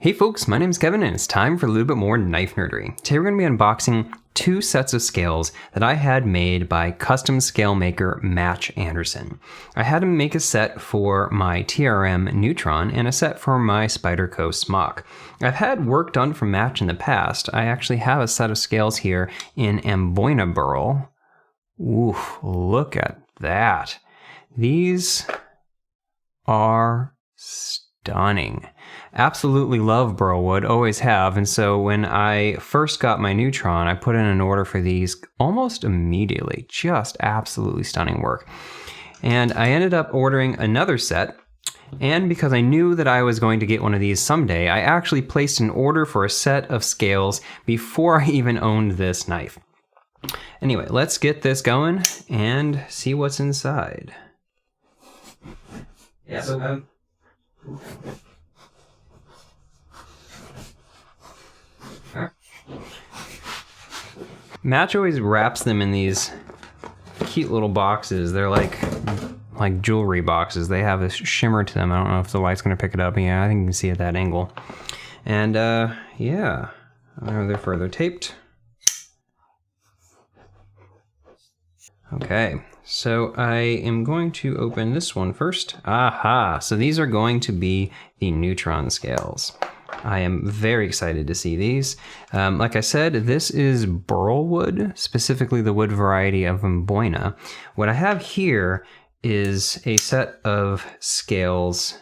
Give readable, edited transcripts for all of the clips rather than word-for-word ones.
Hey folks, my name's Kevin and it's time for a little bit more knife nerdery. Today we're going to be unboxing two sets of scales that I had made by custom scale maker Match Anderson. I had him make a set for my TRM Newtron and a set for my Spyderco Smock. I've had work done from Match in the past. I actually have a set of scales here in Amboyna Burl. Ooh, look at that. These are stunning. Absolutely love burl wood, always have, and so when I first got my Newtron, I put in an order for these almost immediately. Just absolutely stunning work. And I ended up ordering another set, and because I knew that I was going to get one of these someday, I actually placed an order for a set of scales before I even owned this knife. Anyway, let's get this going and see what's inside. Yeah, so Match always wraps them in these cute little boxes. They're like jewelry boxes. They have this shimmer to them. I don't know if the light's going to pick it up. Yeah, I think you can see at that angle. And yeah, they're further taped. Okay, so I am going to open this one first. Aha, so these are going to be the Newtron scales. I am very excited to see these. Like I said, this is burl wood, specifically the wood variety of Amboyna. What I have here is a set of scales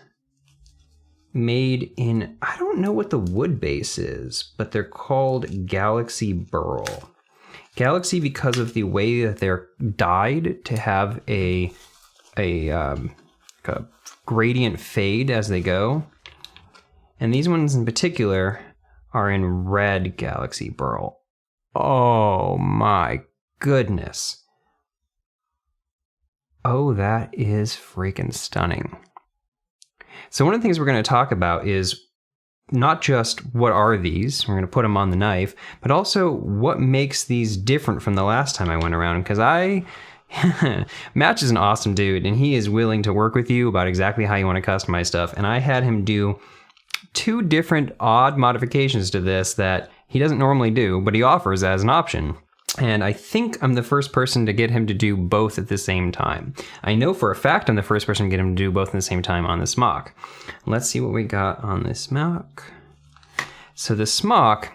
made in, I don't know what the wood base is, but they're called Galaxy Burl. Galaxy because of the way that they're dyed to have a gradient fade as they go. And these ones in particular are in red Galaxy Burl. Oh my goodness. Oh, that is freaking stunning. So one of the things we're going to talk about is not just what are these, we're going to put them on the knife, but also what makes these different from the last time I went around, because Match is an awesome dude and he is willing to work with you about exactly how you want to customize stuff. And I had him do two different odd modifications to this that he doesn't normally do, but he offers as an option. And I think I'm the first person to get him to do both at the same time. I know for a fact I'm the first person to get him to do both at the same time on the Smock. Let's see what we got on this Smock. So the Smock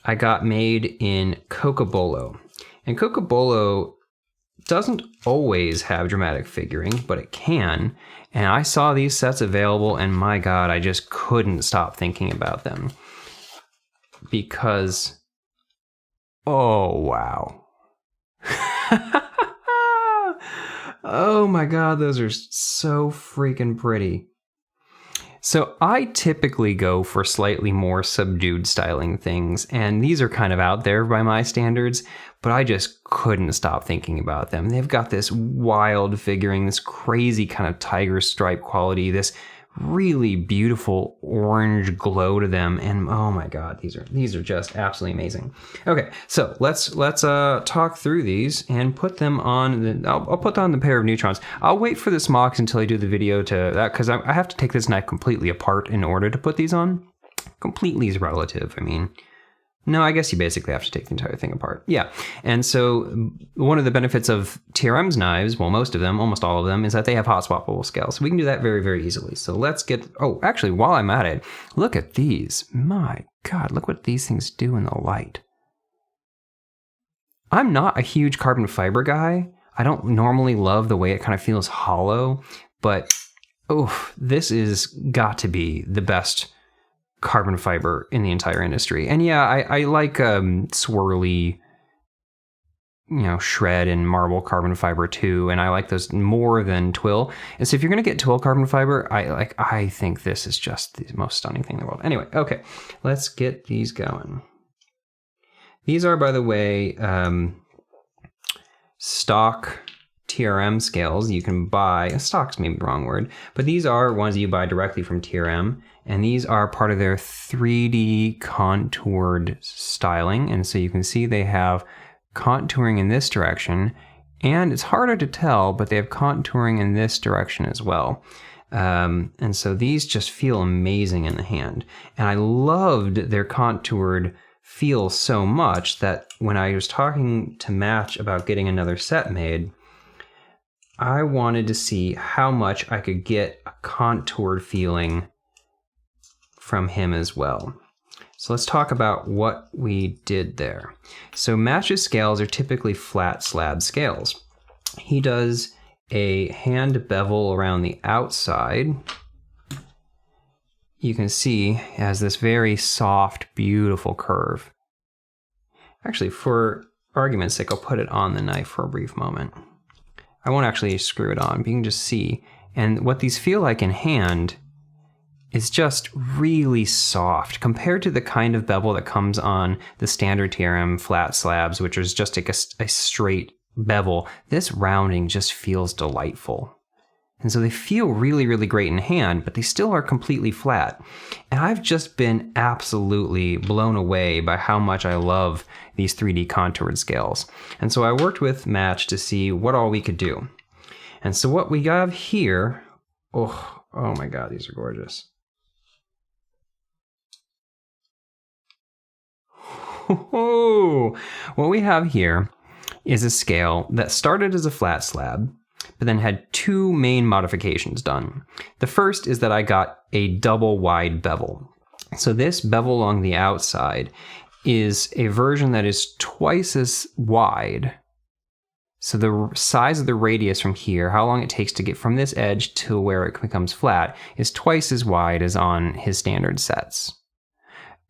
I got made in Cocobolo. And Cocobolo doesn't always have dramatic figuring, but it can. And I saw these sets available and my God, I just couldn't stop thinking about them. Because, oh wow. Oh my God, those are so freaking pretty. So I typically go for slightly more subdued styling things, and these are kind of out there by my standards, but I just couldn't stop thinking about them. They've got this wild figuring, this crazy kind of tiger stripe quality, this really beautiful orange glow to them, and oh my God, these are just absolutely amazing. Okay, so let's talk through these and put them on. I'll put on the pair of Neutrons. I'll wait for the Smocks until I do the video to that, because I have to take this knife completely apart in order to put these on. Completely is relative. I mean, no, I guess you basically have to take the entire thing apart. Yeah, and so one of the benefits of TRM's knives, well, most of them, almost all of them, is that they have hot swappable scales. So we can do that very, very easily. So let's get, oh, actually, while I'm at it, look at these. My God, look what these things do in the light. I'm not a huge carbon fiber guy. I don't normally love the way it kind of feels hollow, but oh, this is got to be the best carbon fiber in the entire industry. And yeah, I like swirly, shred and marble carbon fiber too, and I like those more than twill. And so if you're gonna get twill carbon fiber, I think this is just the most stunning thing in the world. Anyway, okay, let's get these going. These are, by the way, stock TRM scales you can buy. Stock's maybe the wrong word, but these are ones you buy directly from TRM, and these are part of their 3D contoured styling. And so you can see they have contouring in this direction, and it's harder to tell, but they have contouring in this direction as well. And so these just feel amazing in the hand. And I loved their contoured feel so much that when I was talking to Match about getting another set made, I wanted to see how much I could get a contoured feeling from him as well. So let's talk about what we did there. So Match's scales are typically flat slab scales. He does a hand bevel around the outside. You can see it has this very soft, beautiful curve. Actually, for argument's sake, I'll put it on the knife for a brief moment. I won't actually screw it on, but you can just see. And what these feel like in hand is just really soft compared to the kind of bevel that comes on the standard TRM flat slabs, which is just like a straight bevel. This rounding just feels delightful. And so they feel really, really great in hand, but they still are completely flat. And I've just been absolutely blown away by how much I love these 3D contoured scales. And so I worked with Match to see what all we could do. And so what we have here, oh my God, these are gorgeous. What we have here is a scale that started as a flat slab, but then had two main modifications done. The first is that I got a double wide bevel. So this bevel along the outside is a version that is twice as wide. So the size of the radius from here, how long it takes to get from this edge to where it becomes flat, is twice as wide as on his standard sets.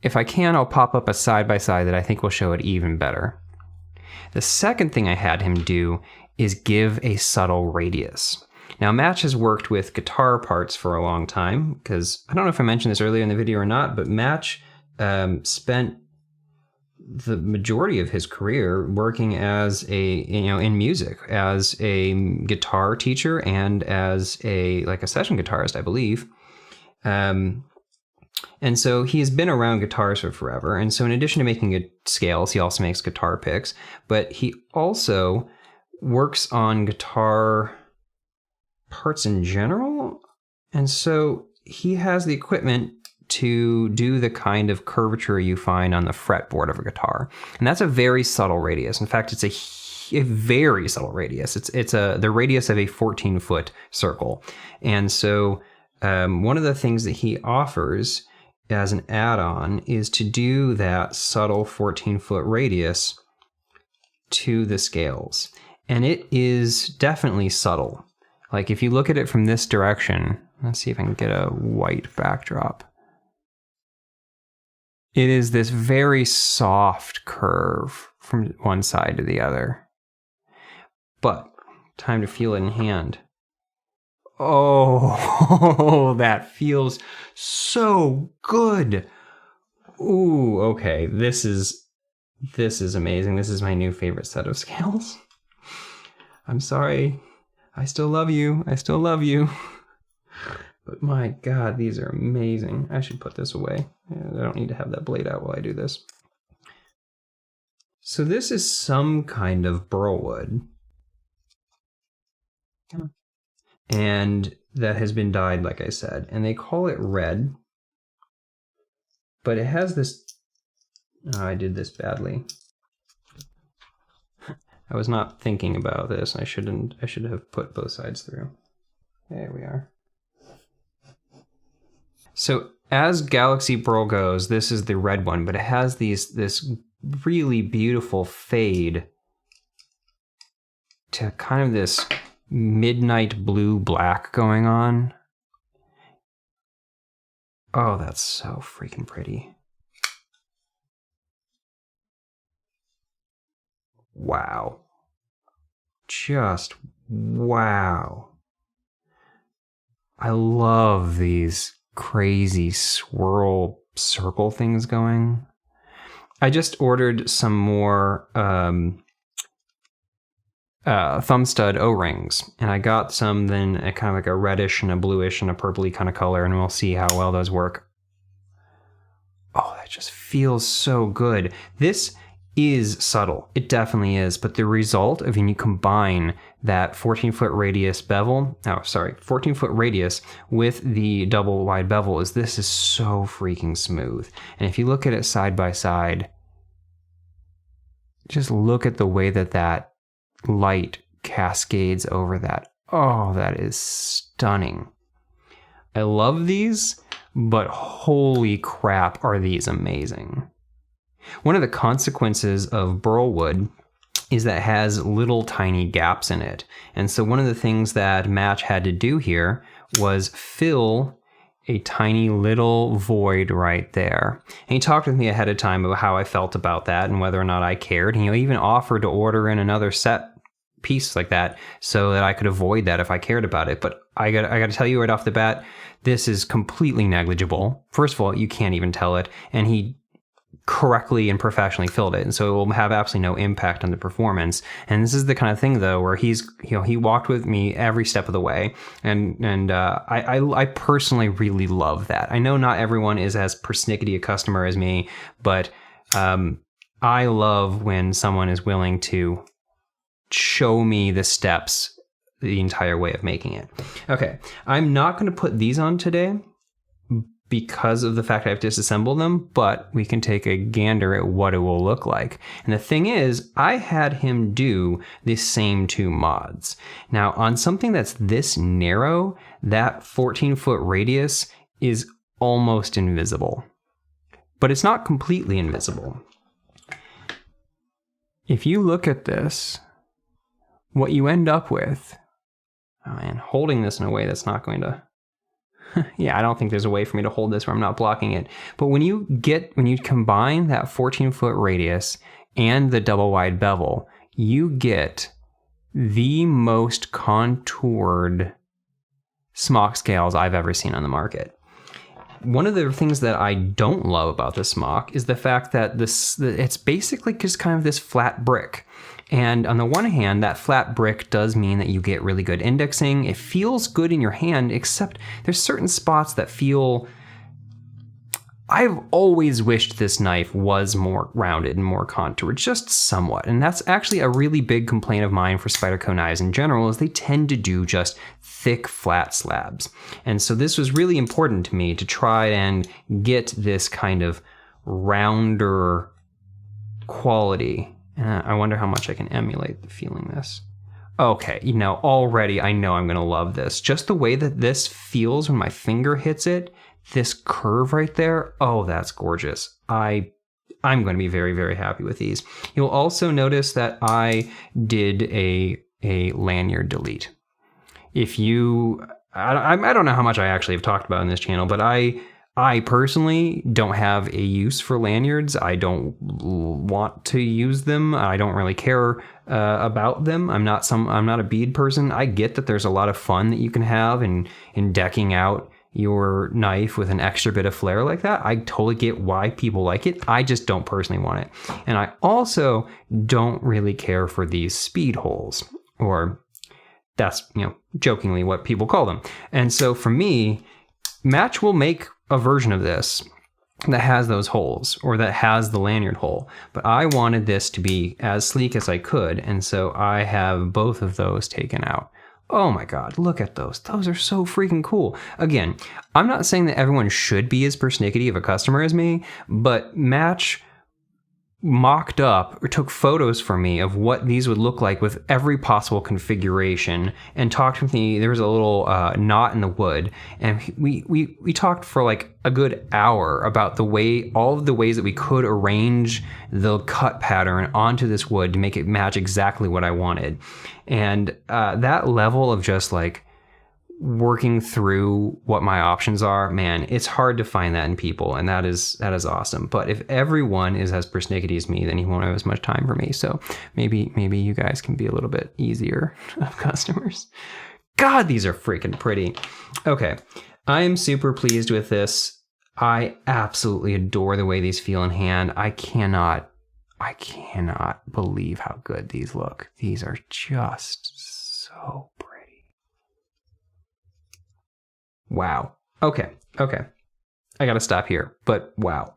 If I can, I'll pop up a side-by-side that I think will show it even better. The second thing I had him do is give a subtle radius. Now, Match has worked with guitar parts for a long time, because I don't know if I mentioned this earlier in the video or not, but Match spent the majority of his career working as in music, as a guitar teacher and as a session guitarist, I believe. And so he has been around guitars for forever. And so in addition to making scales, he also makes guitar picks, but he also works on guitar parts in general. And so he has the equipment to do the kind of curvature you find on the fretboard of a guitar. And that's a very subtle radius. In fact, it's a very subtle radius. It's the radius of a 14-foot circle. And so one of the things that he offers as an add-on is to do that subtle 14-foot radius to the scales. And it is definitely subtle. Like if you look at it from this direction, let's see if I can get a white backdrop. It is this very soft curve from one side to the other. But time to feel it in hand. Oh, that feels so good. Ooh, okay. This is amazing. This is my new favorite set of scales. I'm sorry. I still love you. I still love you. But my God, these are amazing. I should put this away. I don't need to have that blade out while I do this. So this is some kind of burl wood. Come on. And that has been dyed, like I said, and they call it red, but it has this, I did this badly. I was not thinking about this. I should have put both sides through. There we are. So as Galaxy Burl goes, this is the red one, but it has this really beautiful fade to kind of this midnight blue black going on. Oh, that's so freaking pretty. Wow. Just wow. I love these crazy swirl circle things going. I just ordered some more thumb stud O-rings, and I got some then a kind of like a reddish and a bluish and a purpley kind of color, and we'll see how well those work. Oh, that just feels so good. This is subtle. It definitely is, but the result of when you combine that 14-foot radius bevel, 14-foot radius with the double wide bevel is this is so freaking smooth. And if you look at it side by side, just look at the way that that light cascades over that. Oh, that is stunning. I love these, but holy crap, are these amazing. One of the consequences of burl wood is that it has little tiny gaps in it. And so one of the things that Match had to do here was fill a tiny little void right there. And he talked with me ahead of time about how I felt about that and whether or not I cared. And he even offered to order in another set piece like that so that I could avoid that if I cared about it. But I got to tell you right off the bat, this is completely negligible. First of all, you can't even tell it. And he correctly and professionally filled it, and so it will have absolutely no impact on the performance. And this is the kind of thing though where he walked with me every step of the way, and I personally really love that. I know not everyone is as persnickety a customer as me, but I love when someone is willing to show me the steps the entire way of making it. Okay, I'm not going to put these on today because of the fact I've disassembled them, but we can take a gander at what it will look like. And the thing is, I had him do the same two mods. Now, on something that's this narrow, that 14-foot radius is almost invisible. But it's not completely invisible. If you look at this, what you end up with, and holding this in a way that's not going to... Yeah, I don't think there's a way for me to hold this where I'm not blocking it. But when you combine that 14-foot radius and the double wide bevel, you get the most contoured smock scales I've ever seen on the market. One of the things that I don't love about the smock is the fact that it's basically just kind of this flat brick. And on the one hand, that flat brick does mean that you get really good indexing. It feels good in your hand, except there's certain spots that feel... I've always wished this knife was more rounded and more contoured, just somewhat. And that's actually a really big complaint of mine for Spyderco knives in general, is they tend to do just thick, flat slabs. And so this was really important to me to try and get this kind of rounder quality. I wonder how much I can emulate feeling this. Okay, already I know I'm going to love this. Just the way that this feels when my finger hits it, this curve right there, oh, that's gorgeous. I'm going to be very, very happy with these. You'll also notice that I did a lanyard delete. I don't know how much I actually have talked about in this channel, but I personally don't have a use for lanyards. I don't want to use them. I don't really care about them. I'm not a bead person. I get that there's a lot of fun that you can have in decking out your knife with an extra bit of flair like that. I totally get why people like it. I just don't personally want it. And I also don't really care for these speed holes, or that's, jokingly what people call them. And so for me, Match will make a version of this that has those holes, or that has the lanyard hole, but I wanted this to be as sleek as I could, and so I have both of those taken out. Oh my god, look at those. Those are so freaking cool. Again, I'm not saying that everyone should be as persnickety of a customer as me, but Match mocked up or took photos for me of what these would look like with every possible configuration, and talked with me. There was a little knot in the wood, and we talked for like a good hour about all of the ways that we could arrange the cut pattern onto this wood to make it match exactly what I wanted. And that level of just like working through what my options are, man, it's hard to find that in people, and that is awesome. But if everyone is as persnickety as me, then you won't have as much time for me. So maybe you guys can be a little bit easier of customers. God, these are freaking pretty. Okay, I am super pleased with this. I absolutely adore the way these feel in hand. I cannot believe how good these look. These are just so pretty. Wow. Okay. I gotta stop here, but wow.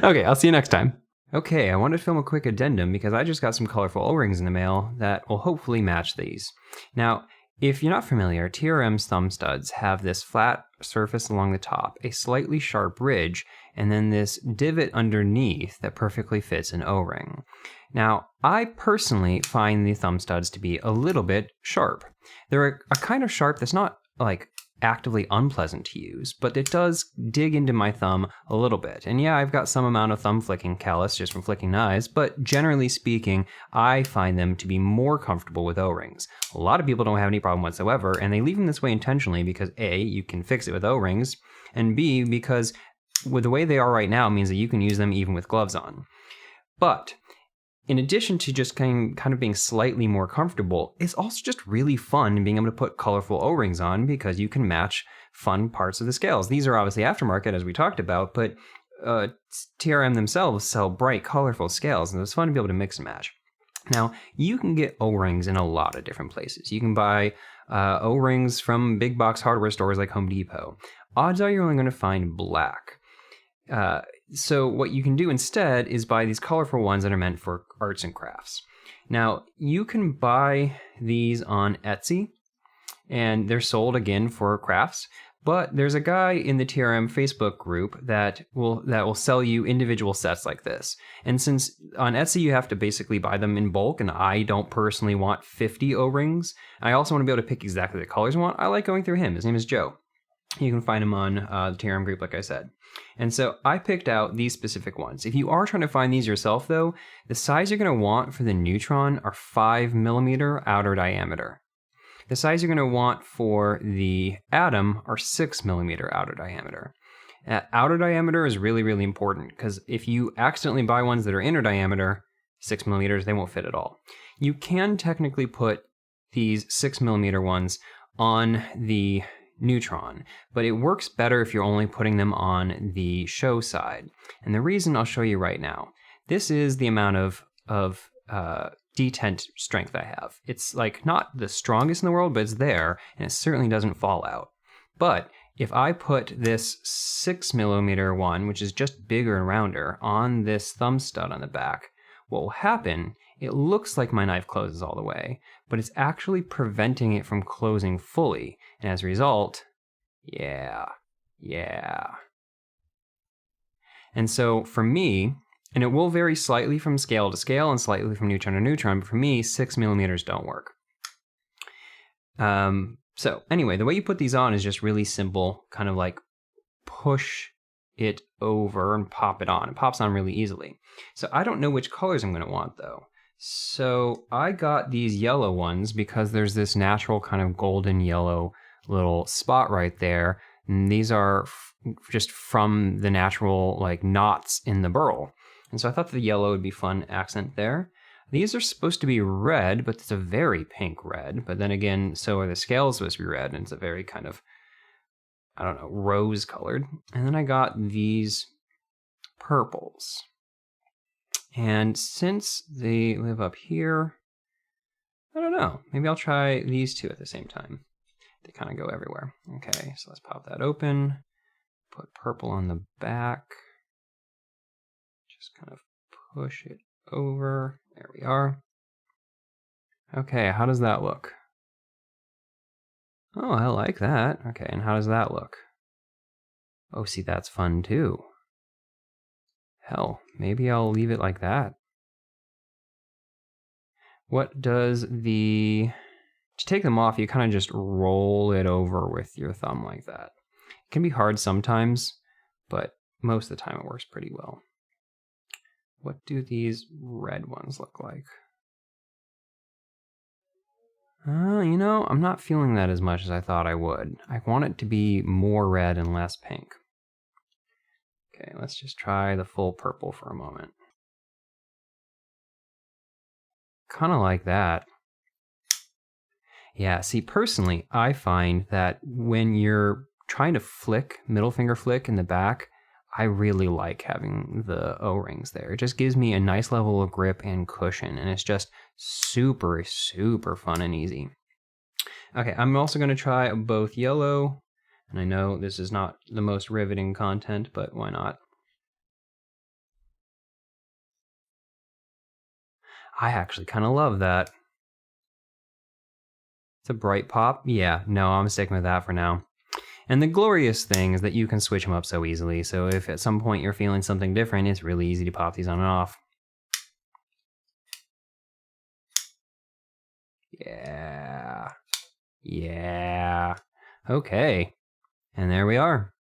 Okay, I'll see you next time. Okay, I wanted to film a quick addendum because I just got some colorful O-rings in the mail that will hopefully match these. Now, if you're not familiar, TRM's thumb studs have this flat surface along the top, a slightly sharp ridge, and then this divot underneath that perfectly fits an O-ring. Now, I personally find the thumb studs to be a little bit sharp. They're a kind of sharp that's not like actively unpleasant to use, but it does dig into my thumb a little bit. And yeah, I've got some amount of thumb flicking callus just from flicking knives, but generally speaking, I find them to be more comfortable with O-rings. A lot of people don't have any problem whatsoever, and they leave them this way intentionally because A, you can fix it with O-rings, and B, because with the way they are right now means that you can use them even with gloves on. But in addition to just kind of being slightly more comfortable, it's also just really fun being able to put colorful O-rings on because you can match fun parts of the scales. These are obviously aftermarket, as we talked about, but TRM themselves sell bright, colorful scales, and it's fun to be able to mix and match. Now, you can get O-rings in a lot of different places. You can buy O-rings from big box hardware stores like Home Depot. Odds are you're only going to find black. So what you can do instead is buy these colorful ones that are meant for arts and crafts. Now, you can buy these on Etsy, and they're sold again for crafts, but there's a guy in the TRM Facebook group that will sell you individual sets like this. And since on Etsy you have to basically buy them in bulk, and I don't personally want 50 O-rings, I also want to be able to pick exactly the colors I want. I like going through him. His name is Joe. You can find him on the TRM group, like I said. And so I picked out these specific ones. If you are trying to find these yourself, though, the size you're going to want for the Newtron are 5mm outer diameter. The size you're going to want for the Addendum are 6mm outer diameter. Outer diameter is really, really important because if you accidentally buy ones that are inner diameter, 6mm, they won't fit at all. You can technically put these 6mm ones on the Newtron, but it works better if you're only putting them on the show side. And the reason I'll show you right now. This is the amount of detent strength I have. It's like not the strongest in the world, but it's there, and it certainly doesn't fall out. But if I put this 6mm one, which is just bigger and rounder, on this thumb stud on the back, what will happen, it looks like my knife closes all the way, but it's actually preventing it from closing fully. And as a result, yeah. And so for me, and it will vary slightly from scale to scale and slightly from Neutron to Neutron, but for me, 6mm don't work. So anyway, the way you put these on is just really simple, kind of like push it over and pop it on. It pops on really easily. So I don't know which colors I'm going to want though. So I got these yellow ones because there's this natural kind of golden yellow little spot right there. And these are just from the natural like knots in the burl. And so I thought the yellow would be fun accent there. These are supposed to be red, but it's a very pink red. But then again, so are the scales supposed to be red, and it's a very kind of, I don't know, rose colored. And then I got these purples. And since they live up here, I don't know, maybe I'll try these two at the same time. They kind of go everywhere. Okay, so let's pop that open. Put purple on the back. Just kind of push it over. There we are. Okay, how does that look? Oh, I like that. Okay, and how does that look? Oh, see, that's fun too. Hell, maybe I'll leave it like that. What does the... To take them off, you kind of just roll it over with your thumb like that. It can be hard sometimes, but most of the time it works pretty well. What do these red ones look like? You know, I'm not feeling that as much as I thought I would. I want it to be more red and less pink. Okay, let's just try the full purple for a moment. Kind of like that. Yeah, see, personally, I find that when you're trying to flick, middle finger flick in the back, I really like having the O-rings there. It just gives me a nice level of grip and cushion, and it's just super, super fun and easy. Okay, I'm also going to try both yellow, and I know this is not the most riveting content, but why not? I actually kind of love that. It's a bright pop. Yeah, no, I'm sticking with that for now. And the glorious thing is that you can switch them up so easily. So if at some point you're feeling something different, it's really easy to pop these on and off. Yeah. Yeah. Okay. And there we are.